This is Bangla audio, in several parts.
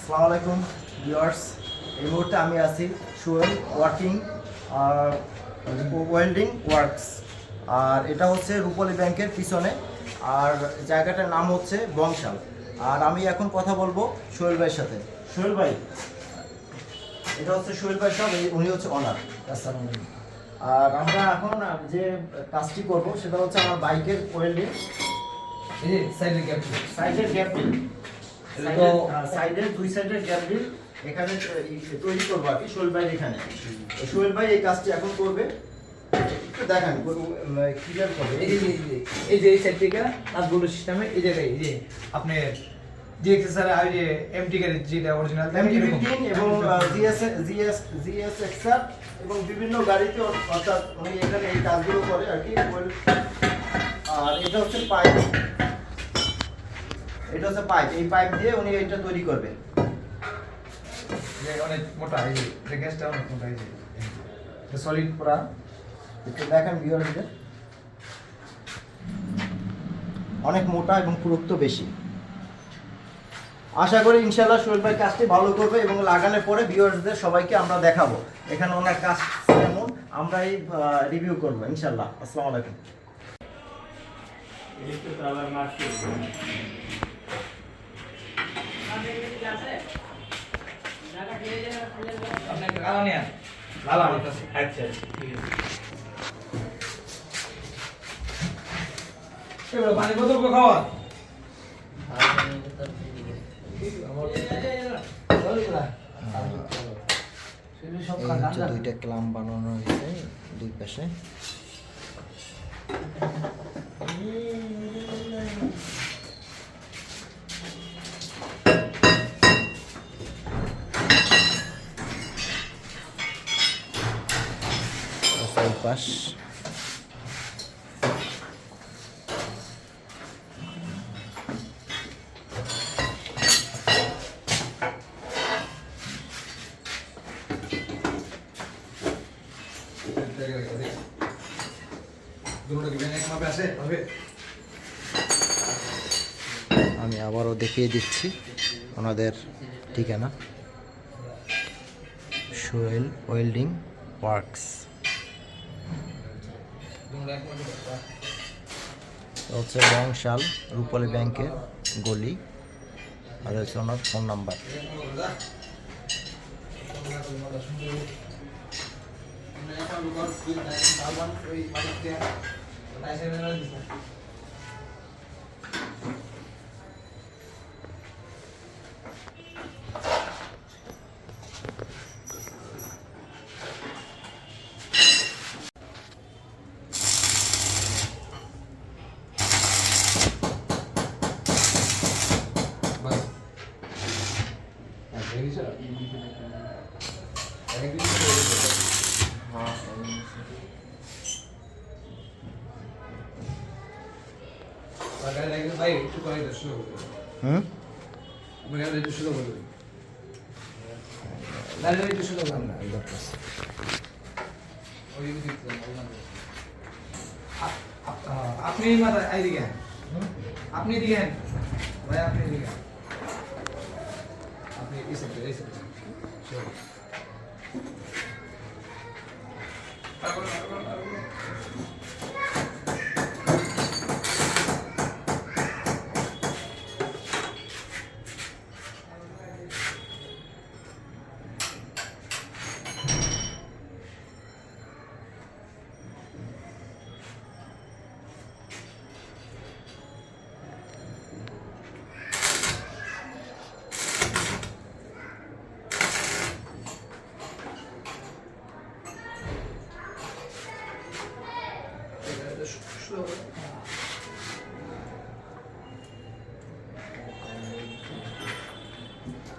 আসসালামু আলাইকুম ভিউয়ার্স। এই মুহূর্তে আমি আছি সোহেল ওয়ার্কিং ওয়েল্ডিং ওয়ার্কস, আর এটা হচ্ছে রূপালী ব্যাংকের পিছনে, আর জায়গাটার নাম হচ্ছে বংশাল। আর আমি এখন কথা বলবো সোহেল ভাইয়ের সাথে। সোহেল ভাই, এটা হচ্ছে সোহেল ভাই সব, উনি হচ্ছে অনার। আর আমরা এখন যে কাজটি করবো সেটা হচ্ছে আমার বাইকের ওয়েল্ডিং। এই যে সাইডের গ্যাপ ডিল, সাইডের দুই সাইডের গ্যাপ ডিল এখানে তৈরি করবো আর কি। সোহেল ভাই এখানে, সোহেল ভাই এই কাজটি এখন করবে। দেখেন ক্লিয়ার করবে। এই যে এই সাইড থেকে কাজগুলো সিস্টেমে এই জায়গায় এই যে আপনি জিএক্সআর আর যে এমটি এর যেটা অরিজিনাল এমটি এবং জিএসএক্সআর এবং বিভিন্ন গাড়িতে, অর্থাৎ উনি এখানে এই কাজগুলো করে আর কি। আর এটা হচ্ছে পাইপ, এটা হচ্ছে পাইপ, এই পাইপ দিয়ে উনি এটা তৈরি করবে। যে অনেক মোটা এই যে গ্যাসটা অনেক মোটা এই যে সলিড পুরা। একটু দেখেন ভিউয়ারদের, অনেক মোটা এবং পুরুত্ব বেশি। আশা করি ইনশাআল্লাহ সোহেল ভাই কাজটি ভালো করবে এবং লাগানোর পরে ভিউয়ারদের সবাইকে আমরা দেখাবো এখানে ওনার কাজ কেমন, আমরা এই রিভিউ করবো ইনশাআল্লাহ। আসসালামু আলাইকুম। পানি বোতল খাওয়া দুইটা ক্লাম বানানো হয়েছে দুই পাশে। পাশ আমি আবারও দেখিয়ে দিচ্ছি ওনাদের ঠিকানা, সোহেল ওয়েল্ডিং ওয়ার্কস। হচ্ছে বংশাল রূপালী ব্যাংকের গলি, আর হচ্ছে ওনার ফোন নাম্বার। ভাই একটু করে দর্শক মানে একটু শুরু করবে দাঁড়িয়ে একটু শুরু করবে না এই দরকার ওই দিকে আপনি মাথা এইদিকে আপনি এদিকে ভাই, আপনি এদিকে আপনি এই সাইডে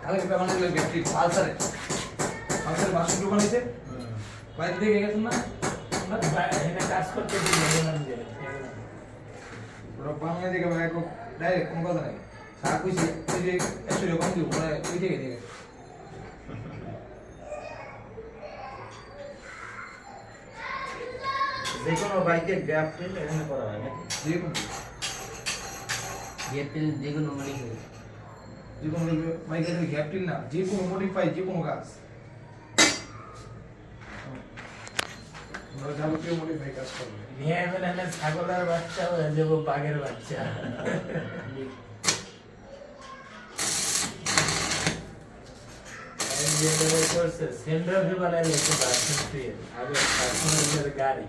আগে মানে ব্যাটারি পালসারে বাসন বানাইছে বাইরে থেকে গেছেন না এখানে কাজ করতে বাংলা থেকে ডাইরেক্ট কোন কথা নাই সারা কইছি ওই যে 100 কম দিব পরে ওই থেকে দিয়ে যেকোনো বাইকের গ্যাপ টেল এখানে করা হয় নাকি? যেকোনো গ্যাপ টেল যেকোনো মানে যে কোনো বাইকের গ্যাপটিল না, যে কোনো মডিফাই, যে কোনো কাজ আমরা যাবতীয় মডিফাই কাজ করবো। নিয়ে আসবেন এনে ছাগলের বাচ্চা হয়ে যাবো বাঘের বাচ্চা। করছে সেন্টার भी बना लेके बात सुनती है आगे पर्सनल गाड़ी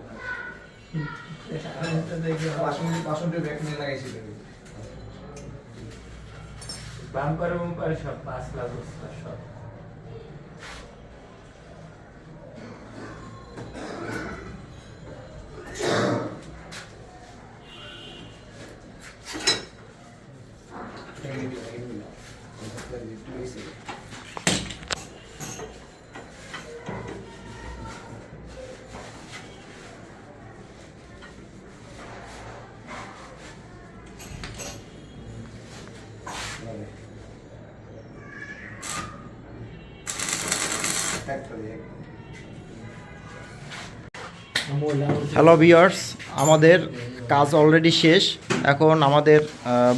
পাঁচশো ব্যাগ নিয়ে লাগাইছিল বাম্পার বাম্পার সব 5 লাখ সব হ্যালো ভিউয়ার্স, আমাদের কাজ অলরেডি শেষ। এখন আমাদের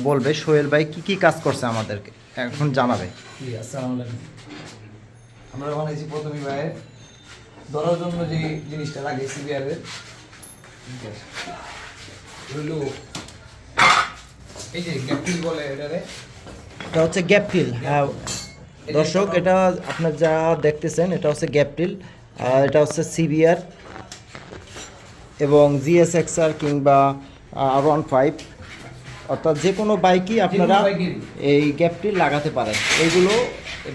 বলবে সোহেল ভাই কি কি কাজ করছে আমাদেরকে এখন জানাবে। আসসালামু আলাইকুম। আমরা বানাইছি প্রথমে ভাই ধরার জন্য যে জিনিসটা লাগে সিবিআরের হলো এই যে গ্যাপটিল বলে এটারে, এটা হচ্ছে গ্যাপ ফিল। হ্যাঁ দর্শক, এটা আপনার যা দেখতেছেন এটা হচ্ছে গ্যাপ ফিল। এটা হচ্ছে সিবিআর এবং জিএসএক্সআর কিংবা R15, অর্থাৎ যে কোনো বাইকই আপনারা এই গ্যাপটি লাগাতে পারেন। এইগুলো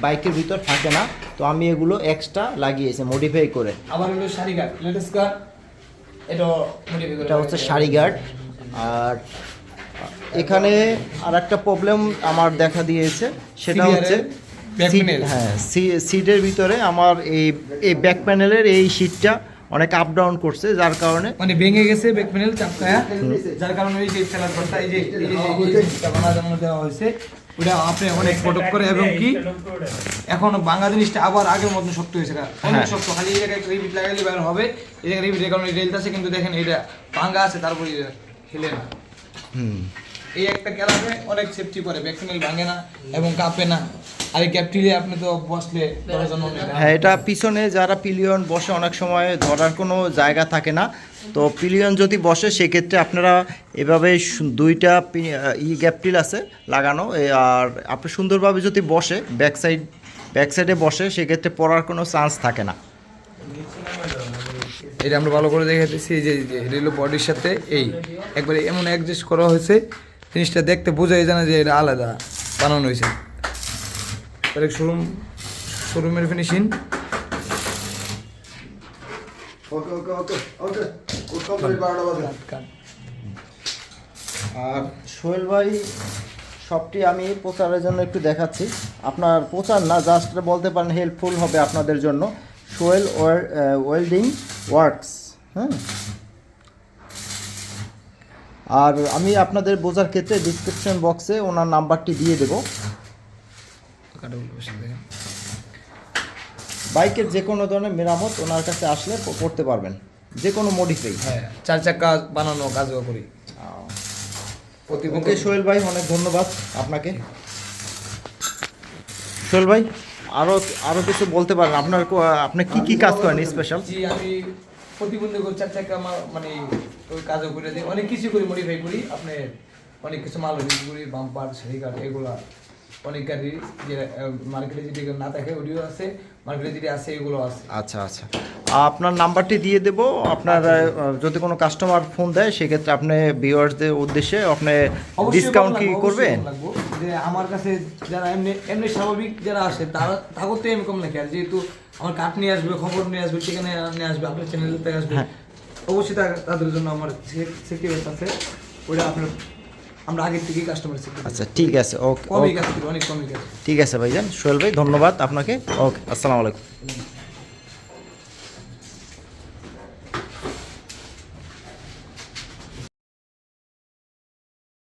বাইকের ভিতর থাকে না, তো আমি এগুলো এক্সট্রা লাগিয়েছি মডিফাই করে। আবার হলো শাড়ি গার্ড, লেটেস্ট গার্ড, এটা মডিফাই করে, এটা হচ্ছে শাড়ি গার্ড। আর এখানে আর একটা প্রবলেম আমার দেখা দিয়েছে, সেটা হচ্ছে হ্যাঁ সিটের ভিতরে আমার এই ব্যাক প্যানেলের এই সিটটা অনেক আপ ডাউন করছে, যার কারণে মানে ভেঙে গেছে ব্যাক প্যানেল চাপকায়া, যার কারণে এই যে ফেলার পরটা এই যে বানানো দেওয়া হয়েছে ওটা আপনি অনেক ফটক করে, এবং কি এখন ভাঙা জিনিসটা আবার আগের মতন শক্ত হয়েছে না, অনেক শক্ত। খালি এই জায়গায় রিপিট লাগাইলে বের হবে, এই জায়গায় রিপিট কারণে রেলতাছে, কিন্তু দেখেন এটা ভাঙা আছে তারপরে হেলে না। এই একটা ক্যারামে অনেক সেফটি করে, ব্যাক প্যানেল ভাঙে না এবং কাঁপে না। আর এই ক্যাপটিলে আপনি তো বসলে ধরার জন্য হ্যাঁ, এটা পিছনে যারা পিলিয়ন বসে অনেক সময় ধরার কোনো জায়গা থাকে না, তো পিলিয়ন যদি বসে সেক্ষেত্রে আপনারা এভাবে দুইটা গ্যাপটিল আছে লাগানো, আর আপনি সুন্দরভাবে যদি বসে ব্যাক সাইডে বসে সেক্ষেত্রে পড়ার কোনো চান্স থাকে না। এটা আমরা ভালো করে দেখাতেছি, এই যে রেল বডির সাথে এই একবারে এমন অ্যাডজাস্ট করা হয়েছে, জিনিসটা দেখতে বোঝাই যায় না যে এটা আলাদা বানানো হয়েছে। শোরুমের ফিনিশিং আর সোহেল ভাই সবটি আমি প্রচারের জন্য একটু দেখাচ্ছি, আপনার প্রচার না, জাস্ট বলতে পারেন হেল্পফুল হবে আপনাদের জন্য। সোহেল ওয়েল্ডিং ওয়ার্কস, হ্যাঁ। আর আমি আপনাদের বোঝার ক্ষেত্রে ডিসক্রিপশন বক্সে ওনার নাম্বারটি দিয়ে দেব। বাইকের যে কোনো ধরনের মেরামত ওনার কাছে আসলে করতে পারবেন, যে কোনো মডিফাই। হ্যাঁ, 4 চাকা বানানো কাজও করি। ওকে সোহেল ভাই, অনেক ধন্যবাদ আপনাকে। সোহেল ভাই আরো কিছু বলতে পারেন, আপনি কি কাজ করেন স্পেশাল? জি, আমি প্রতিবন্ধী 4 চাকা মানে ওই কাজও করে দিই, অনেক কিছু করি, মডিফাই করি। আপনি অনেক কিছু মাল করি, বাম্পার, শাড়ি গার্ড, এগুলা অনেক গাড়ি যে মার্কেটে যদি না থাকে ওডিও আছে, মার্কেটে যদি আছে এগুলো আছে। আচ্ছা আচ্ছা, আপনার নাম্বারটি দিয়ে দেবো। আপনার যদি কোনো কাস্টমার ফোন দেয় সেক্ষেত্রে আপনি ভিউয়ার্সদের উদ্দেশ্যে আপনি ডিসকাউন্ট কি করবেন? যে আমার কাছে যারা এমনি স্বাভাবিক যারা আসে তাদের তো আমি কম নাকি, আর যেহেতু আমার কাঠ নিয়ে আসবে, খবর নিয়ে আসবে, ঠিকানা নিয়ে আসবে, আপনার চ্যানেল থেকে আসবে, অবশ্যই তাদের জন্য আমার সেফটি বেস্ট আছে, ওইটা আপনার আমরা আগের থেকেই কাস্টমার সেফটি। আচ্ছা ঠিক আছে, ওকে, কমই কাজ করি, অনেক কমই কাজ। ঠিক আছে ভাইজান। সোহেল ভাই ধন্যবাদ আপনাকে। ওকে, আসসালামু আলাইকুম।